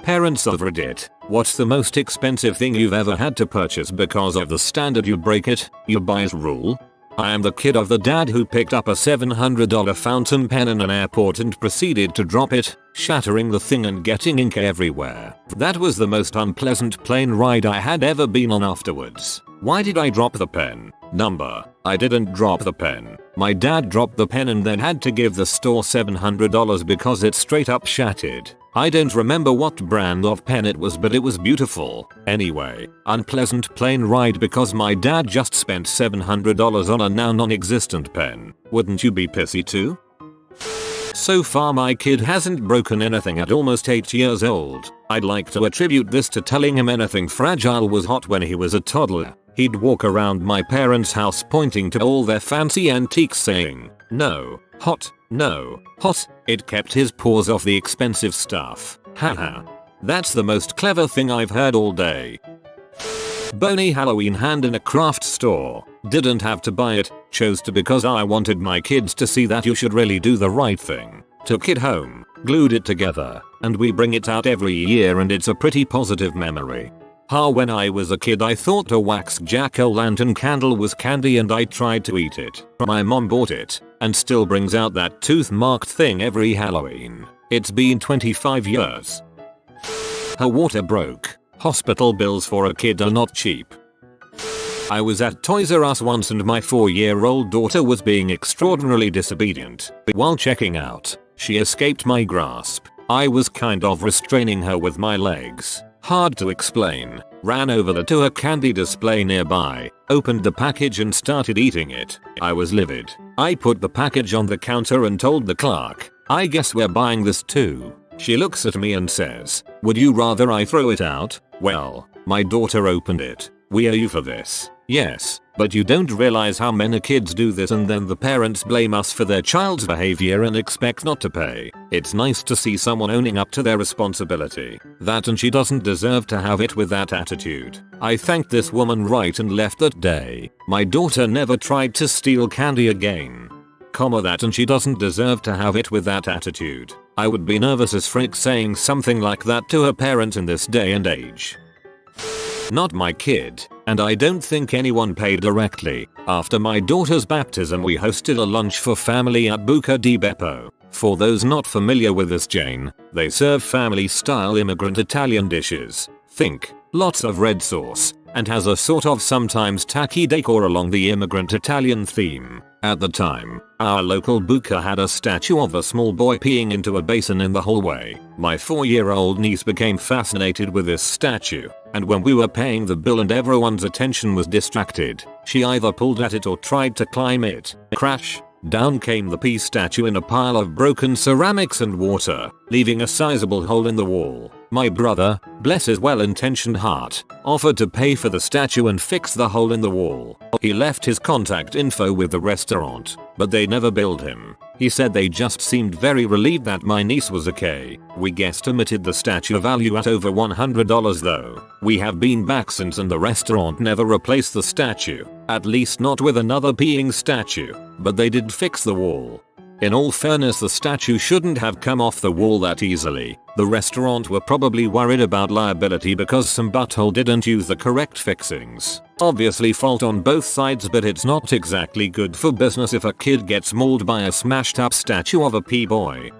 Parents of Reddit, what's the most expensive thing you've ever had to purchase because of the standard you break it, you buy rule? I am the kid of the dad who picked up a $700 fountain pen in an airport and proceeded to drop it, shattering the thing and getting ink everywhere. That was the most unpleasant plane ride I had ever been on afterwards. Why did I drop the pen? Number: I didn't drop the pen. My dad dropped the pen and then had to give the store $700 because it straight up shattered. I don't remember what brand of pen it was, but it was beautiful. Anyway, unpleasant plane ride because my dad just spent $700 on a now non-existent pen. Wouldn't you be pissy too? So far my kid hasn't broken anything at almost 8 years old. I'd like to attribute this to telling him anything fragile was hot when he was a toddler. He'd walk around my parents' house pointing to all their fancy antiques saying, "No, hot, no, hot." It kept his paws off the expensive stuff. Haha. That's the most clever thing I've heard all day. Bony Halloween hand in a craft store. Didn't have to buy it, chose to because I wanted my kids to see that you should really do the right thing. Took it home, glued it together, and we bring it out every year and it's a pretty positive memory. When I was a kid I thought a wax jack-o'-lantern candle was candy and I tried to eat it. My mom bought it, and still brings out that tooth-marked thing every Halloween. It's been 25 years. Her water broke. Hospital bills for a kid are not cheap. I was at Toys R Us once and my 4-year-old daughter was being extraordinarily disobedient. While checking out, she escaped my grasp. I was kind of restraining her with my legs. Hard to explain. Ran over to a candy display nearby, opened the package and started eating it. I was livid. I put the package on the counter and told the clerk, "I guess we're buying this too." She looks at me and says, "Would you rather I throw it out?" Well, my daughter opened it. "We owe you for this." Yes, but you don't realize how many kids do this and then the parents blame us for their child's behavior and expect not to pay. It's nice to see someone owning up to their responsibility. That and she doesn't deserve to have it with that attitude. I thanked this woman right and left that day. My daughter never tried to steal candy again. That and she doesn't deserve to have it with that attitude. I would be nervous as frick saying something like that to her parent in this day and age. Not my kid, and I don't think anyone paid directly. After my daughter's baptism we hosted a lunch for family at Buca di Beppo. For those not familiar with this chain, they serve family-style immigrant Italian dishes. Think, lots of red sauce, and has a sort of sometimes tacky decor along the immigrant Italian theme. At the time, our local buca had a statue of a small boy peeing into a basin in the hallway. My 4-year-old niece became fascinated with this statue, and when we were paying the bill and everyone's attention was distracted, she either pulled at it or tried to climb it. Crash! Down came the pee statue in a pile of broken ceramics and water, leaving a sizable hole in the wall. My brother, bless his well-intentioned heart, offered to pay for the statue and fix the hole in the wall. He left his contact info with the restaurant, but they never billed him. He said they just seemed very relieved that my niece was okay. We guesstimated the statue value at over $100 though. We have been back since and the restaurant never replaced the statue, at least not with another peeing statue, but they did fix the wall. In all fairness, the statue shouldn't have come off the wall that easily. The restaurant were probably worried about liability because some butthole didn't use the correct fixings. Obviously fault on both sides, but it's not exactly good for business if a kid gets mauled by a smashed up statue of a pee boy.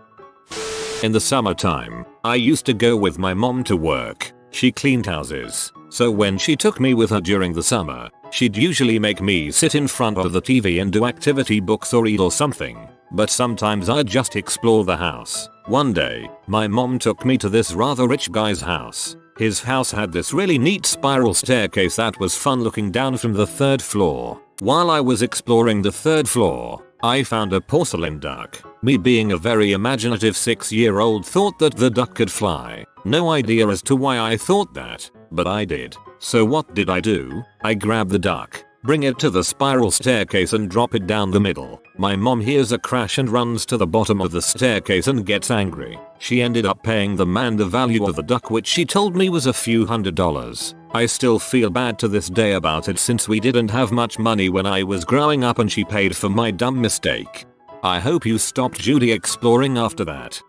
In the summertime, I used to go with my mom to work. She cleaned houses, so when she took me with her during the summer, she'd usually make me sit in front of the TV and do activity books or read or something. But sometimes I'd just explore the house. One day, my mom took me to this rather rich guy's house. His house had this really neat spiral staircase that was fun looking down from the 3rd floor. While I was exploring the 3rd floor, I found a porcelain duck. Me being a very imaginative 6-year-old thought that the duck could fly. No idea as to why I thought that, but I did. So what did I do? I grabbed the duck, bring it to the spiral staircase and drop it down the middle. My mom hears a crash and runs to the bottom of the staircase and gets angry. She ended up paying the man the value of the duck, which she told me was a few $100s. I still feel bad to this day about it since we didn't have much money when I was growing up and she paid for my dumb mistake. I hope you stopped Judy exploring after that.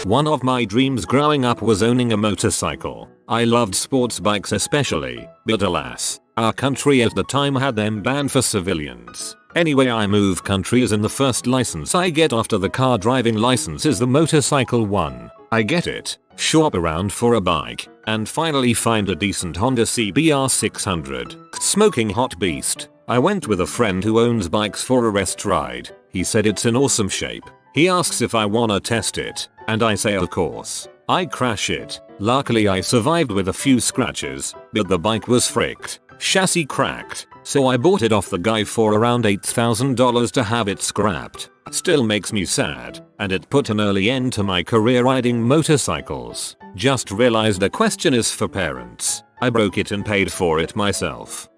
One of my dreams growing up was owning a motorcycle. I loved sports bikes especially, but alas, our country at the time had them banned for civilians. Anyway, I move countries and the first license I get after the car driving license is the motorcycle one. I get it, shop around for a bike, and finally find a decent Honda CBR 600. Smoking hot beast. I went with a friend who owns bikes for a rest ride. He said it's in awesome shape. He asks if I wanna test it, and I say of course. I crash it. Luckily I survived with a few scratches, but the bike was fricked. Chassis cracked, so I bought it off the guy for around $8,000 to have it scrapped. Still makes me sad, and it put an early end to my career riding motorcycles. Just realized the question is for parents. I broke it and paid for it myself.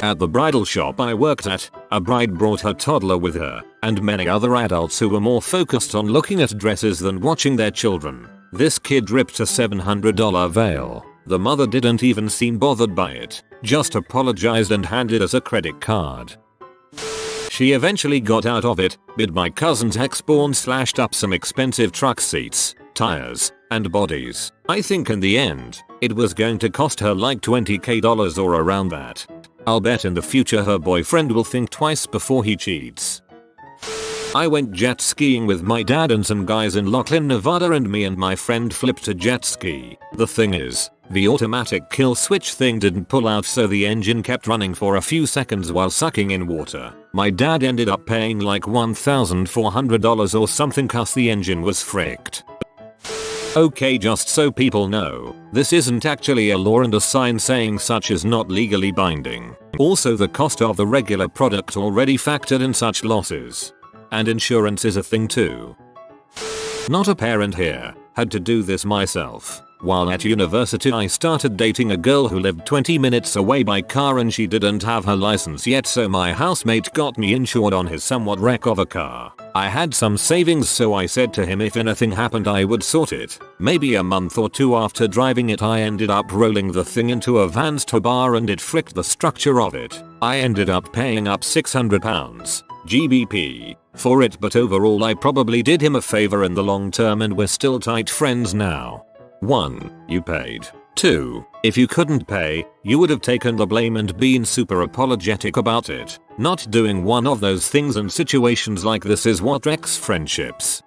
At the bridal shop I worked at, a bride brought her toddler with her, and many other adults who were more focused on looking at dresses than watching their children. This kid ripped a $700 veil. The mother didn't even seem bothered by it, just apologized and handed us a credit card. She eventually got out of it, but my cousin's ex-born slashed up some expensive truck seats, tires, and bodies. I think in the end, it was going to cost her like $20k or around that. I'll bet in the future her boyfriend will think twice before he cheats. I went jet skiing with my dad and some guys in Lachlan, Nevada, and me and my friend flipped a jet ski. The thing is, the automatic kill switch thing didn't pull out, so the engine kept running for a few seconds while sucking in water. My dad ended up paying like $1,400 or something cause the engine was fricked. Okay, just so people know, this isn't actually a law and a sign saying such is not legally binding. Also, the cost of the regular product already factored in such losses. And insurance is a thing too. Not a parent here, had to do this myself. While at university I started dating a girl who lived 20 minutes away by car and she didn't have her license yet, so my housemate got me insured on his somewhat wreck of a car. I had some savings, so I said to him if anything happened I would sort it. Maybe a month or two after driving it I ended up rolling the thing into a van's tow bar and it fricked the structure of it. I ended up paying up £600 GBP for it, but overall I probably did him a favor in the long term and we're still tight friends now. 1. You paid. 2. If you couldn't pay, you would have taken the blame and been super apologetic about it. Not doing one of those things in situations like this is what wrecks friendships.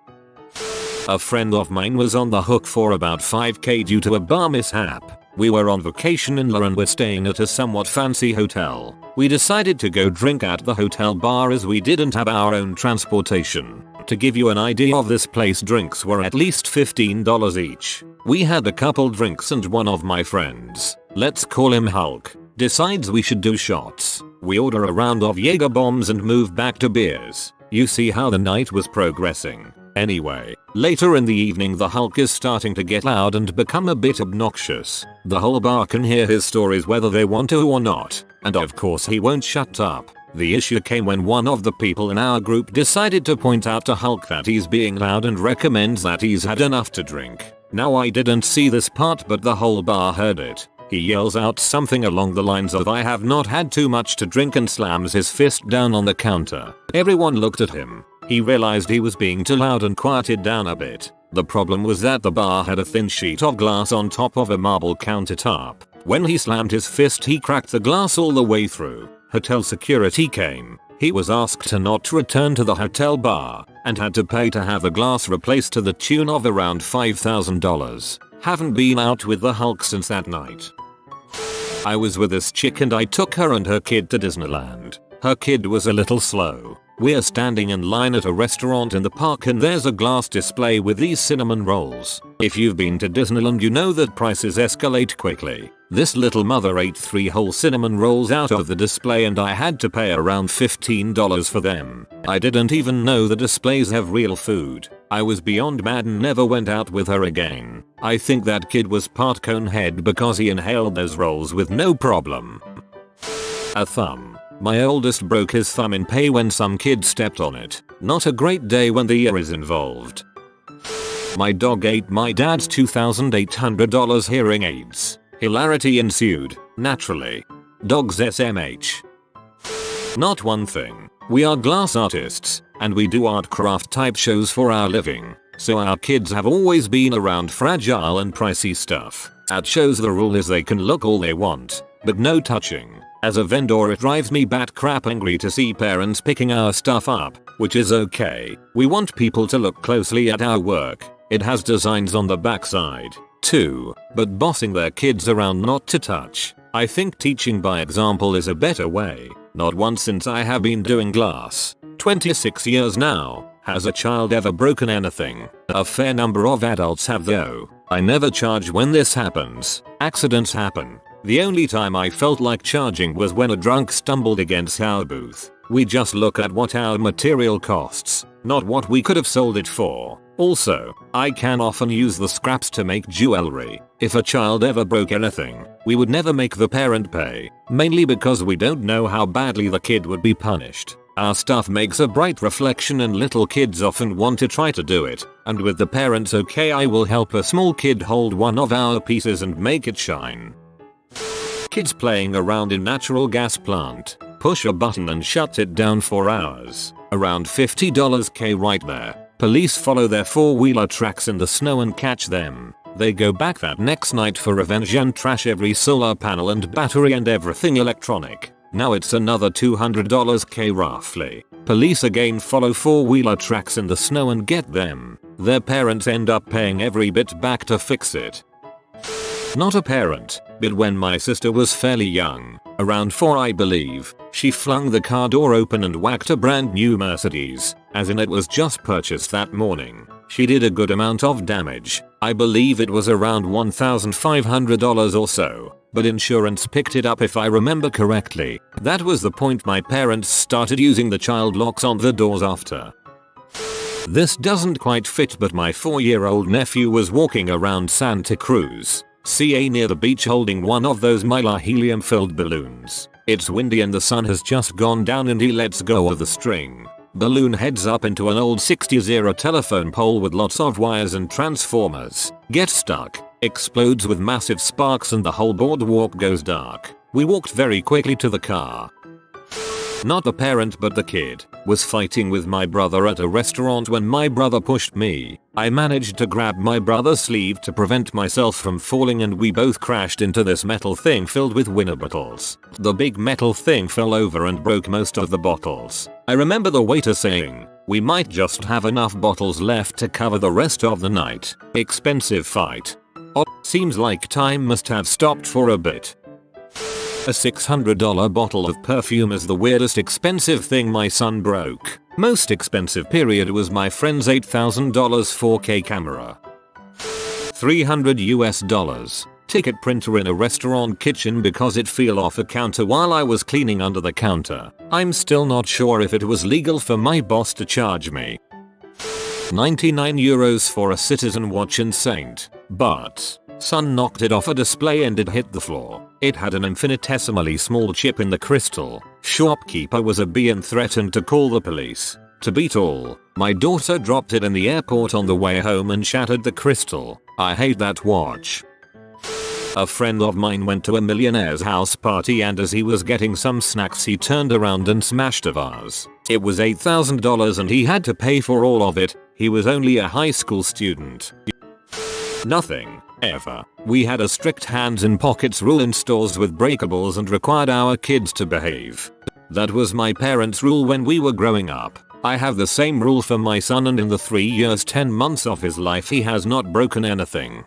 A friend of mine was on the hook for about $5k due to a bar mishap. We were on vacation in La and were staying at a somewhat fancy hotel. We decided to go drink at the hotel bar as we didn't have our own transportation. To give you an idea of this place, drinks were at least $15 each. We had a couple drinks and one of my friends, let's call him Hulk, decides we should do shots. We order a round of Jaeger bombs and move back to beers. You see how the night was progressing. Anyway, later in the evening the Hulk is starting to get loud and become a bit obnoxious. The whole bar can hear his stories whether they want to or not, and of course he won't shut up. The issue came when one of the people in our group decided to point out to Hulk that he's being loud and recommends that he's had enough to drink. Now I didn't see this part, but the whole bar heard it. He yells out something along the lines of "I have not had too much to drink," and slams his fist down on the counter. Everyone looked at him. He realized he was being too loud and quieted down a bit. The problem was that the bar had a thin sheet of glass on top of a marble countertop. When he slammed his fist he cracked the glass all the way through. Hotel security came. He was asked to not return to the hotel bar and had to pay to have the glass replaced to the tune of around $5,000. Haven't been out with the Hulk since that night. I was with this chick and I took her and her kid to Disneyland. Her kid was a little slow. We're standing in line at a restaurant in the park and there's a glass display with these cinnamon rolls. If you've been to Disneyland you know that prices escalate quickly. This little mother ate 3 whole cinnamon rolls out of the display and I had to pay around $15 for them. I didn't even know the displays have real food. I was beyond mad and never went out with her again. I think that kid was part conehead because he inhaled those rolls with no problem. A thumb. My oldest broke his thumb in pay when some kid stepped on it. Not a great day when the ear is involved. My dog ate my dad's $2,800 hearing aids. Hilarity ensued, naturally. Dogs SMH. Not one thing. We are glass artists, and we do art craft type shows for our living. So our kids have always been around fragile and pricey stuff. At shows the rule is they can look all they want, but no touching. As a vendor it drives me bat crap angry to see parents picking our stuff up, which is okay. We want people to look closely at our work. It has designs on the backside, too, but bossing their kids around not to touch. I think teaching by example is a better way. Not once since I have been doing glass. 26 years now. Has a child ever broken anything? A fair number of adults have though. I never charge when this happens. Accidents happen. The only time I felt like charging was when a drunk stumbled against our booth. We just look at what our material costs, not what we could have sold it for. Also, I can often use the scraps to make jewelry. If a child ever broke anything, we would never make the parent pay, mainly because we don't know how badly the kid would be punished. Our stuff makes a bright reflection and little kids often want to try to do it, and with the parents okay I will help a small kid hold one of our pieces and make it shine. Kids playing around in natural gas plant. Push a button and shut it down for hours. Around $50 K right there. Police follow their four-wheeler tracks in the snow and catch them. They go back that next night for revenge and trash every solar panel and battery and everything electronic. Now it's another $200 K roughly. Police again follow four-wheeler tracks in the snow and get them. Their parents end up paying every bit back to fix it. Not a parent, but when my sister was fairly young, around 4 I believe, she flung the car door open and whacked a brand new Mercedes, as in it was just purchased that morning. She did a good amount of damage. I believe it was around $1,500 or so, but insurance picked it up if I remember correctly. That was the point my parents started using the child locks on the doors after. This doesn't quite fit, but my 4-year-old nephew was walking around Santa Cruz, CA near the beach holding one of those Mylar helium filled balloons. It's windy and the sun has just gone down and he lets go of the string. Balloon heads up into an old 60s era telephone pole with lots of wires and transformers. Gets stuck, explodes with massive sparks and the whole boardwalk goes dark. We walked very quickly to the car. Not the parent but the kid was fighting with my brother at a restaurant when my brother pushed me. I managed to grab my brother's sleeve to prevent myself from falling and we both crashed into this metal thing filled with winner bottles. The big metal thing fell over and broke most of the bottles. I remember the waiter saying, "We might just have enough bottles left to cover the rest of the night." Expensive fight. Oh, seems like time must have stopped for a bit. A $600 bottle of perfume is the weirdest expensive thing my son broke. Most expensive period was my friend's $8,000 4K camera. $300 ticket printer in a restaurant kitchen because it fell off a counter while I was cleaning under the counter. I'm still not sure if it was legal for my boss to charge me. €99 for a Citizen watch in Saint, but son knocked it off a display and it hit the floor. It had an infinitesimally small chip in the crystal. Shopkeeper was a bee and threatened to call the police. To beat all, my daughter dropped it in the airport on the way home and shattered the crystal. I hate that watch. A friend of mine went to a millionaire's house party and as he was getting some snacks he turned around and smashed a vase. It was $8,000 and he had to pay for all of it. He was only a high school student. Nothing, ever. We had a strict hands in pockets rule in stores with breakables and required our kids to behave. That was my parents' rule when we were growing up. I have the same rule for my son and in the 3 years 10 months of his life he has not broken anything.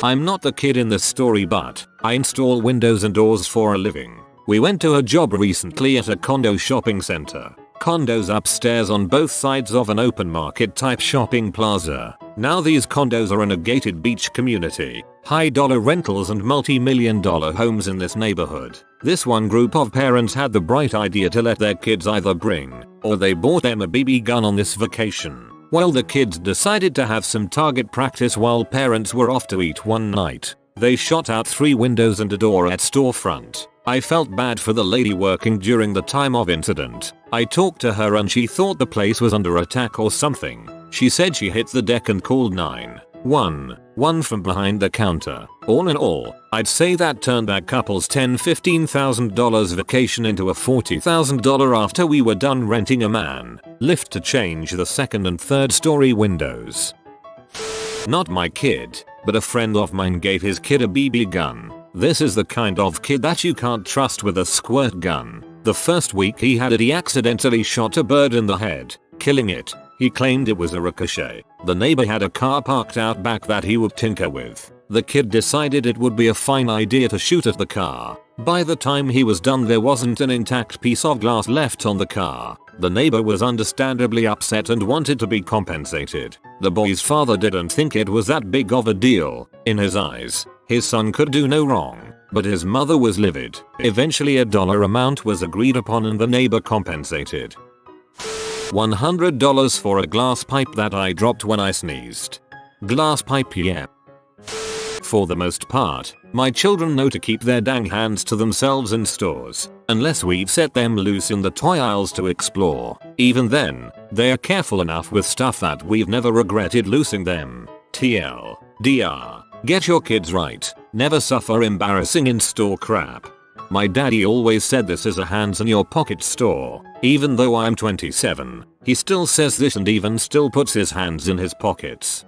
I'm not the kid in this story but I install windows and doors for a living. We went to a job recently at a condo shopping center. Condos upstairs on both sides of an open market type shopping plaza. Now these condos are in a gated beach community. High dollar rentals and multi-million dollar homes in this neighborhood. This one group of parents had the bright idea to let their kids either bring or they bought them a BB gun on this vacation. Well, the kids decided to have some target practice while parents were off to eat one night. They shot out 3 windows and a door at storefront. I felt bad for the lady working during the time of incident. I talked to her and she thought the place was under attack or something. She said she hit the deck and called 911. one from behind the counter. All in all, I'd say that turned that couple's $10,000-$15,000 vacation into a $40,000 after we were done renting a man lift to change the second and third story windows. Not my kid, but a friend of mine gave his kid a BB gun. This is the kind of kid that you can't trust with a squirt gun. The first week he had it, he accidentally shot a bird in the head, killing it. He claimed it was a ricochet. The neighbor had a car parked out back that he would tinker with. The kid decided it would be a fine idea to shoot at the car. By the time he was done, there wasn't an intact piece of glass left on the car. The neighbor was understandably upset and wanted to be compensated. The boy's father didn't think it was that big of a deal. In his eyes, his son could do no wrong, but his mother was livid. Eventually a dollar amount was agreed upon and the neighbor compensated. $100 for a glass pipe that I dropped when I sneezed. Glass pipe, yeah. For the most part, my children know to keep their dang hands to themselves in stores, unless we've set them loose in the toy aisles to explore. Even then, they are careful enough with stuff that we've never regretted loosing them. TLDR. Get your kids right. Never suffer embarrassing in-store crap. My daddy always said this is a hands in your pocket store. Even though I'm 27, he still says this and even still puts his hands in his pockets.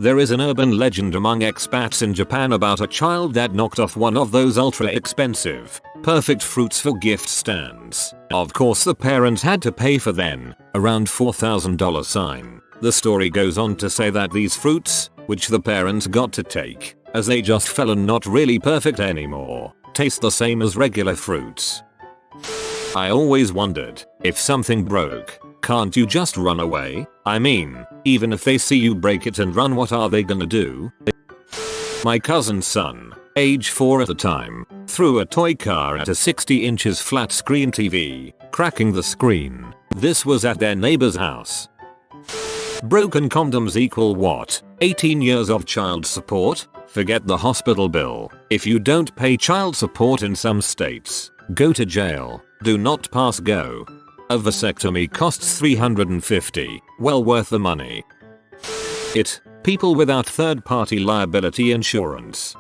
There is an urban legend among expats in Japan about a child that knocked off one of those ultra expensive, perfect fruits for gift stands. Of course the parents had to pay for them, around $4,000. The story goes on to say that these fruits, which the parents got to take, as they just fell and not really perfect anymore, taste the same as regular fruits. I always wondered, if something broke, can't you just run away? I mean, even if they see you break it and run, what are they gonna do? My cousin's son, age 4 at the time, threw a toy car at a 60 inches flat screen TV, cracking the screen. This was at their neighbor's house. Broken condoms equal what? 18 years of child support? Forget the hospital bill. If you don't pay child support in some states, go to jail. Do not pass go. A vasectomy costs $350. Well worth the money. People without third-party liability insurance.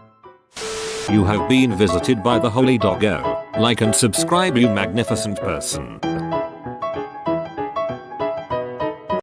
You have been visited by the Holy Doggo. Like and subscribe, you magnificent person.